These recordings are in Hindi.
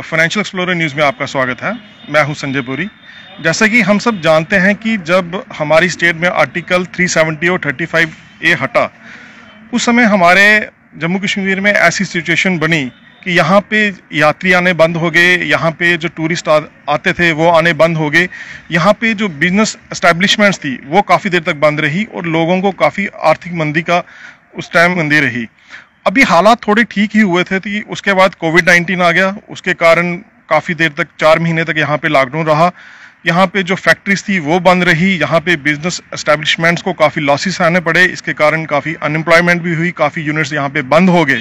फाइनेंशियल एक्सप्लोरर न्यूज़ में आपका स्वागत है। मैं हूं संजय पुरी। जैसा कि हम सब जानते हैं कि जब हमारी स्टेट में आर्टिकल 370 और 35A हटा, उस समय हमारे जम्मू कश्मीर में ऐसी सिचुएशन बनी कि यहाँ पे यात्री आने बंद हो गए, यहाँ पे जो टूरिस्ट आते थे वो आने बंद हो गए, यहाँ पे जो बिजनेस एस्टेब्लिशमेंट्स थी वो काफ़ी देर तक बंद रही और लोगों को काफ़ी आर्थिक मंदी का उस टाइम मंदी रही। अभी हालात थोड़े ठीक ही हुए थे कि उसके बाद कोविड-19 आ गया, उसके कारण काफ़ी देर तक 4 महीने तक यहाँ पे लॉकडाउन रहा। यहाँ पे जो फैक्ट्रीज थी वो बंद रही, यहाँ पे बिजनेस एस्टेब्लिशमेंट्स को काफ़ी लॉसेस आने पड़े, इसके कारण काफ़ी अनएम्प्लॉयमेंट भी हुई, काफ़ी यूनिट्स यहाँ पे बंद हो गए।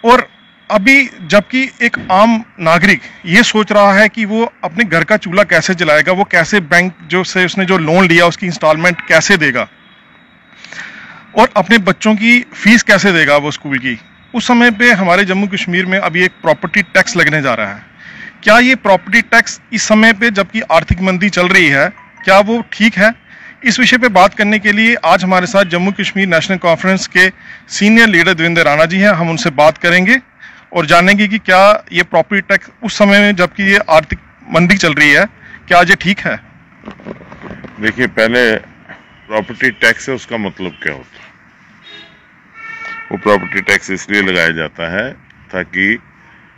और अभी जबकि एक आम नागरिक ये सोच रहा है कि वो अपने घर का चूल्हा कैसे जलाएगा, वो कैसे बैंक जो से उसने जो लोन लिया उसकी इंस्टॉलमेंट कैसे देगा और अपने बच्चों की फीस कैसे देगा वो स्कूल की। उस समय पे हमारे जम्मू कश्मीर में अभी एक प्रॉपर्टी टैक्स लगने जा रहा है। क्या ये प्रॉपर्टी टैक्स इस समय पे जबकि आर्थिक मंदी चल रही है, क्या वो ठीक है? इस विषय पे बात करने के लिए आज हमारे साथ जम्मू कश्मीर नेशनल कॉन्फ्रेंस के सीनियर लीडर देवेंद्र राणा जी हैं। हम उनसे बात करेंगे और जानेंगे कि क्या ये प्रॉपर्टी टैक्स उस समय में जबकि ये आर्थिक मंदी चल रही है, क्या आज ये ठीक है? देखिए, पहले प्रॉपर्टी टैक्स है, उसका मतलब क्या होता है? वो प्रॉपर्टी टैक्स इसलिए लगाया जाता है ताकि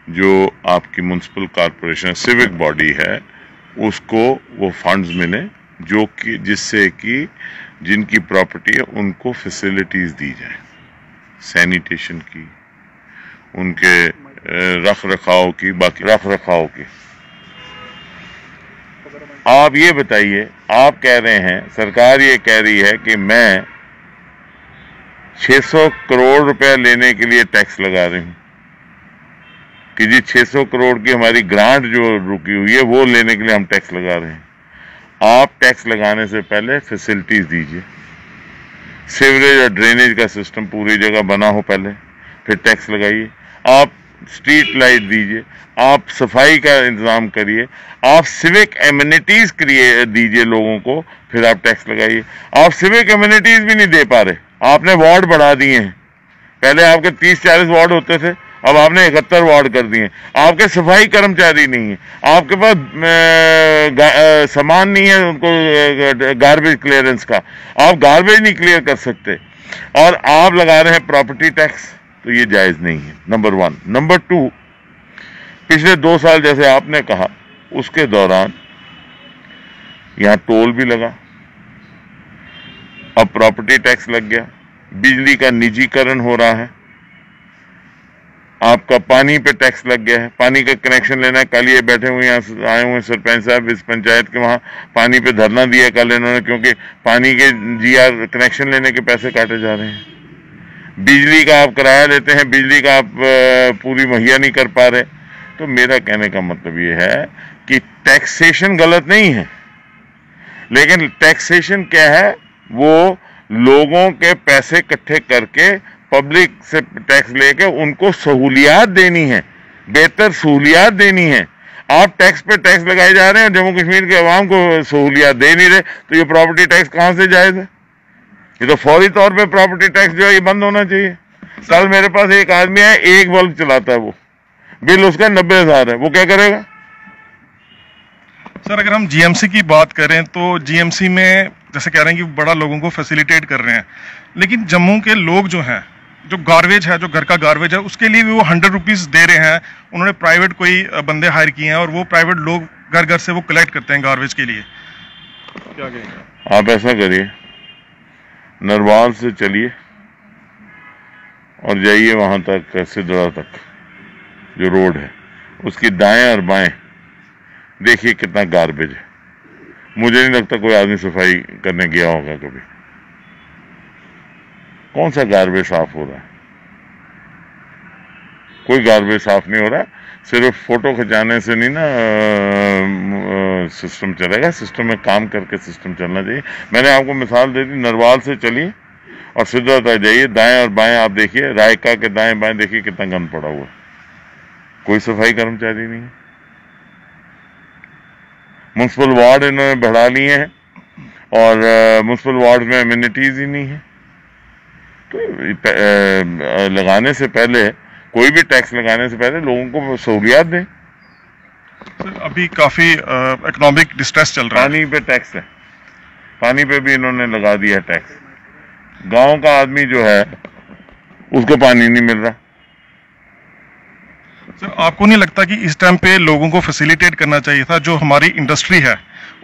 जो आपकी म्युनिसिपल कॉरपोरेशन सिविक बॉडी है उसको वो फंड्स मिले जो कि जिससे कि जिनकी प्रॉपर्टी है उनको फैसिलिटीज दी जाए, सैनिटेशन की, उनके रख रखाव की, बाकी रख रखाव की। आप ये बताइए, आप कह रहे हैं, सरकार ये कह रही है कि मैं 600 करोड़ रुपया लेने के लिए टैक्स लगा रही हूं कि जी 600 करोड़ की हमारी ग्रांट जो रुकी हुई है वो लेने के लिए हम टैक्स लगा रहे हैं। आप टैक्स लगाने से पहले फैसिलिटीज दीजिए, सीवरेज और ड्रेनेज का सिस्टम पूरी जगह बना हो पहले, फिर टैक्स लगाइए। आप स्ट्रीट लाइट दीजिए, आप सफाई का इंतजाम करिए, आप सिविक एमिनिटीज दीजिए लोगों को, फिर आप टैक्स लगाइए। आप सिविक एमिनिटीज भी नहीं दे पा रहे, आपने वार्ड बढ़ा दिए हैं। पहले आपके 30-40 वार्ड होते थे, अब आपने 71 वार्ड कर दिए। आपके सफाई कर्मचारी नहीं है, आपके पास सामान नहीं है उनको गार्बेज क्लियरेंस का, आप गार्बेज नहीं क्लियर कर सकते, और आप लगा रहे हैं प्रॉपर्टी टैक्स, तो ये जायज नहीं है, नंबर 1। नंबर 2, पिछले 2 साल जैसे आपने कहा उसके दौरान यहां टोल भी लगा, अब प्रॉपर्टी टैक्स लग गया, बिजली का निजीकरण हो रहा है, आपका पानी पे टैक्स लग गया है, पानी का कनेक्शन लेना है। कल ये बैठे हुए यहाँ आए हुए सरपंच साहब इस पंचायत के, वहाँ पानी पे धरना दिया कल इन्होंने, क्योंकि पानी के GR कनेक्शन लेने के पैसे काटे जा रहे हैं। बिजली का आप किराया लेते हैं, बिजली का आप पूरी मुहैया नहीं कर पा रहे। तो मेरा कहने का मतलब ये है कि टैक्सेशन गलत नहीं है, लेकिन टैक्सेशन क्या है, वो लोगों के पैसे इकट्ठे करके पब्लिक से टैक्स लेके उनको सहूलियात देनी है, बेहतर सहूलियात देनी है। आप टैक्स पे टैक्स लगाए जा रहे हैं, जम्मू कश्मीर के अवाम को सहूलियात दे नहीं रहे, तो ये प्रॉपर्टी टैक्स कहां से जायज है? ये तो फौरी तौर पे प्रॉपर्टी टैक्स जो है ये बंद होना चाहिए। कल मेरे पास एक आदमी है, एक बल्ब चलाता है, वो बिल उसका 90,000 है, वो क्या करेगा? सर, अगर हम GMC की बात करें तो GMC में जैसे कह रहे हैं कि बड़ा लोगों को फैसिलिटेट कर रहे हैं, लेकिन जम्मू के लोग जो हैं, जो गार्बेज है, जो घर का गार्बेज है, उसके लिए भी वो 100 रुपीज़ दे रहे हैं। उन्होंने प्राइवेट कोई बंदे हायर किए हैं और वो प्राइवेट लोग घर घर से वो कलेक्ट करते हैं गार्बेज के लिए। क्या कहेंगे आप? ऐसा करिए, नरवाल से चलिए और जाइए वहां तक, सिद्धड़ा तक जो रोड है, उसकी दाएं और बाएं देखिए कितना गार्बेज है। मुझे नहीं लगता कोई आदमी सफाई करने गया होगा कभी। कौन सा गार्बेज साफ हो रहा है? कोई गार्बेज साफ नहीं हो रहा। सिर्फ फोटो खिंचाने से नहीं ना सिस्टम चलेगा, सिस्टम में काम करके सिस्टम चलना चाहिए। मैंने आपको मिसाल दे दी, नरवाल से चलिए और सीधा तक जाइए, दाएं और बाएं आप देखिए, रायका के दाएं बाएं देखिए कितना गंद पड़ा हुआ है, कोई सफाई कर्मचारी नहीं है। म्युनिसिपल वार्ड इन्होंने बढ़ा लिए हैं और म्युनिसिपल वार्ड में एमिनिटीज ही नहीं है। तो लगाने से पहले, कोई भी टैक्स लगाने से पहले लोगों को सहूलियात दें। अभी काफी इकोनॉमिक डिस्ट्रेस चल रहा है। पानी पे टैक्स है, पानी पे भी इन्होंने लगा दिया टैक्स। गांव का आदमी जो है उसको पानी नहीं मिल रहा। सर, आपको नहीं लगता कि इस टाइम पे लोगों को फैसिलिटेट करना चाहिए था? जो हमारी इंडस्ट्री है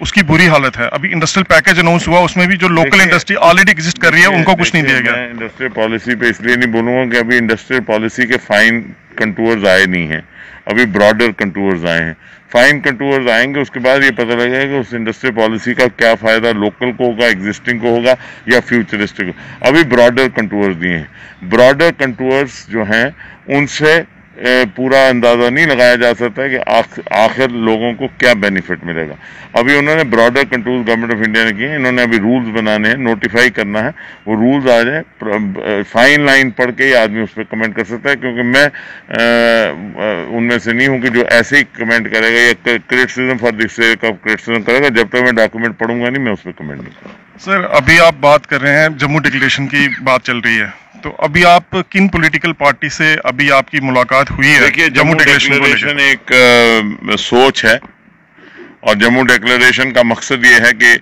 उसकी बुरी हालत है। अभी इंडस्ट्रियल पैकेज अनाउंस हुआ, उसमें भी जो लोकल इंडस्ट्री ऑलरेडी एग्जिस्ट कर रही है उनको कुछ नहीं दिया गया। मैं इंडस्ट्रियल पॉलिसी पे इसलिए नहीं बोलूंगा कि अभी इंडस्ट्रियल पॉलिसी के फाइन कंटूर्स आए नहीं हैं, अभी ब्रॉडर कंटूर्स आए हैं। फाइन कंटूर्स आएंगे, उसके बाद ये पता लगेगा कि उस इंडस्ट्रियल पॉलिसी का क्या फायदा लोकल को होगा, एग्जिस्टिंग को होगा या फ्यूचरिस्टिक को। अभी ब्रॉडर कंटूर्स दिए हैं। ब्रॉडर कंटूर्स जो हैं उनसे पूरा अंदाजा नहीं लगाया जा सकता है कि आखिर लोगों को क्या बेनिफिट मिलेगा। अभी उन्होंने broader control government of India ने किए, इन्होंने अभी रूल्स बनाने हैं, नोटिफाई करना है, वो रूल्स आ जाए, फाइन लाइन पढ़ के ही आदमी उस पर कमेंट कर सकता है। क्योंकि मैं उनमें से नहीं हूं कि जो ऐसे ही कमेंट करेगा या criticism for the sake of criticism करेगा। जब तक मैं डॉक्यूमेंट पढ़ूंगा नहीं, मैं उस पर कमेंट नहीं करूंगा। सर, अभी आप बात कर रहे हैं, जम्मू डिक्लेरेशन की बात चल रही है, तो अभी आप किन पॉलिटिकल पार्टी से अभी आपकी मुलाकात हुई है? देखिए, जम्मू डिक्लेरेशन एक सोच है और जम्मू डिक्लेरेशन का मकसद ये है कि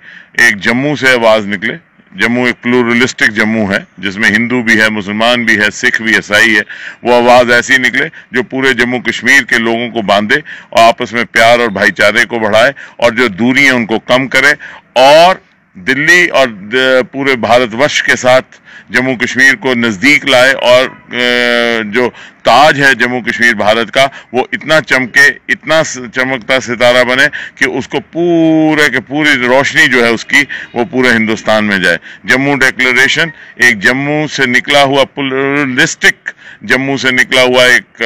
एक जम्मू से आवाज निकले। जम्मू एक प्लूरलिस्टिक जम्मू है जिसमें हिंदू भी है, मुसलमान भी है, सिख भी, ईसाई है। वो आवाज ऐसी निकले जो पूरे जम्मू कश्मीर के लोगों को बांधे और आपस में प्यार और भाईचारे को बढ़ाए और जो दूरी है उनको कम करे और दिल्ली और पूरे भारतवर्ष के साथ जम्मू कश्मीर को नजदीक लाए और जो ताज है जम्मू कश्मीर भारत का वो इतना चमके, इतना चमकता सितारा बने कि उसको पूरे के पूरी रोशनी जो है उसकी वो पूरे हिंदुस्तान में जाए। जम्मू डिक्लेरेशन एक जम्मू से निकला हुआ प्लूरलिस्टिक जम्मू से निकला हुआ एक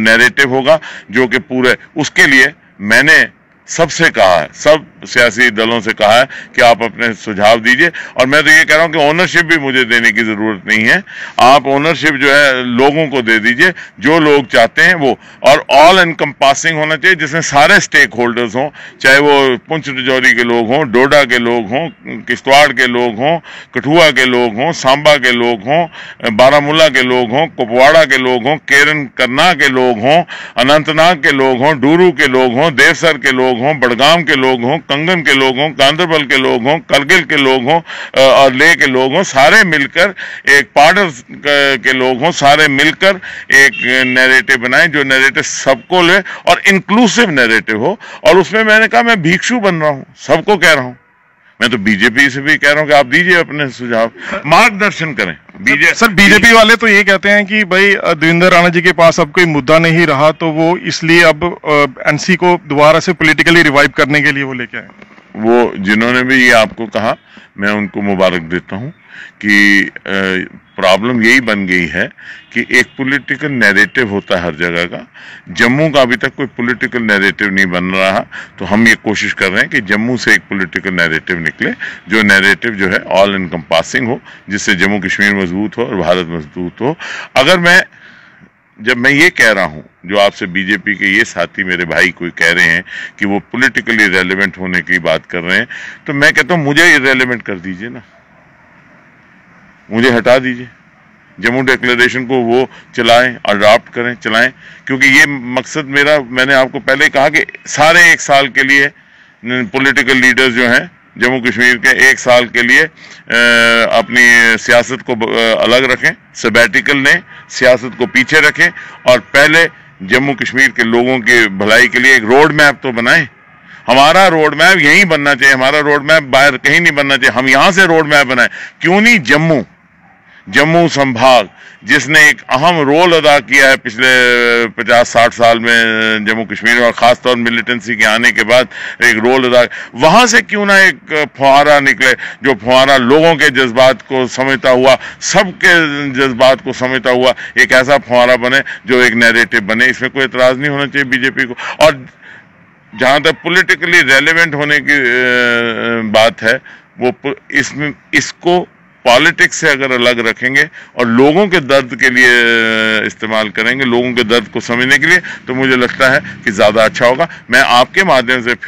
नैरेटिव होगा जो कि पूरे, उसके लिए मैंने सबसे कहा है, सब सियासी दलों से कहा है कि आप अपने सुझाव दीजिए। और मैं तो ये कह रहा हूं कि ओनरशिप भी मुझे देने की जरूरत नहीं है, आप ओनरशिप जो है लोगों को दे दीजिए, जो लोग चाहते हैं वो, और ऑल एनकम्पासिंग होना चाहिए जिसमें सारे स्टेक होल्डर्स हों, चाहे वो पुंछ राजौरी के लोग हों, डोडा के लोग हों, किश्तवाड़ के लोग हों, कठुआ के लोग हों, सांबा के लोग हों, बारामूला के लोग हों, कुपवाड़ा के लोग हों, केरन करना के लोग हों, अनंतनाग के लोग हों, डूरू के लोग हों, देवसर के लोग हों, बड़गाम के लोग हों, कंगन के लोग हों, गांधरबल के लोग हों, करगिल के लोग हों और लेह के लोग हों, सारे मिलकर एक पार्डर के लोग हों, सारे मिलकर एक नैरेटिव बनाएं जो नैरेटिव सबको ले और इंक्लूसिव नैरेटिव हो। और उसमें मैंने कहा मैं भिक्षु बन रहा हूं, सबको कह रहा हूं, मैं तो बीजेपी से भी कह रहा हूं कि आप दीजिए अपने सुझाव, मार्गदर्शन करें। सर, बीजेपी वाले तो ये कहते हैं कि भाई देवेंद्र राणा जी के पास अब कोई मुद्दा नहीं रहा तो वो इसलिए अब एनसी को दोबारा से पॉलिटिकली रिवाइव करने के लिए वो लेके आए। वो जिन्होंने भी ये आपको कहा, मैं उनको मुबारक देता हूं कि प्रॉब्लम यही बन गई है कि एक पॉलिटिकल नैरेटिव होता है हर जगह का। जम्मू का अभी तक कोई पॉलिटिकल नैरेटिव नहीं बन रहा, तो हम ये कोशिश कर रहे हैं कि जम्मू से एक पॉलिटिकल नैरेटिव निकले, जो नैरेटिव जो है ऑल एनकम्पासिंग हो, जिससे जम्मू कश्मीर मजबूत हो और भारत मजबूत हो। जब मैं ये कह रहा हूं, जो आपसे बीजेपी के ये साथी मेरे भाई कोई कह रहे हैं कि वो पॉलिटिकली रेलेवेंट होने की बात कर रहे हैं, तो मैं कहता हूं मुझे इरेलेवेंट कर दीजिए ना, मुझे हटा दीजिए। जम्मू डिक्लेरेशन को वो चलाएं, अडॉप्ट करें, चलाएं, क्योंकि ये मकसद मेरा, मैंने आपको पहले कहा कि सारे एक साल के लिए पॉलिटिकल लीडर्स जो हैं जम्मू कश्मीर के एक साल के लिए अपनी सियासत को अलग रखें, सबैटिकल लें, सियासत को पीछे रखें और पहले जम्मू कश्मीर के लोगों की भलाई के लिए एक रोड मैप तो बनाएं। हमारा रोड मैप यहीं बनना चाहिए, हमारा रोड मैप बाहर कहीं नहीं बनना चाहिए, हम यहां से रोड मैप बनाएं। क्यों नहीं जम्मू संभाग जिसने एक अहम रोल अदा किया है पिछले 50-60 साल में जम्मू कश्मीर में, और खासतौर मिलिटेंसी के आने के बाद एक रोल अदा, वहां से क्यों ना एक फुहारा निकले, जो फुहारा लोगों के जज्बात को समझता हुआ, सबके जज्बात को समझता हुआ एक ऐसा फुहारा बने जो एक नैरेटिव बने। इसमें कोई एतराज नहीं होना चाहिए बीजेपी को। और जहां तक पॉलिटिकली रेलेवेंट होने की बात है, वो इसको पॉलिटिक्स से अगर अलग रखेंगे और लोगों के दर्द के लिए इस्तेमाल करेंगे, लोगों के दर्द को समझने के लिए, तो मुझे लगता है कि ज्यादा अच्छा होगा। मैं आपके माध्यम से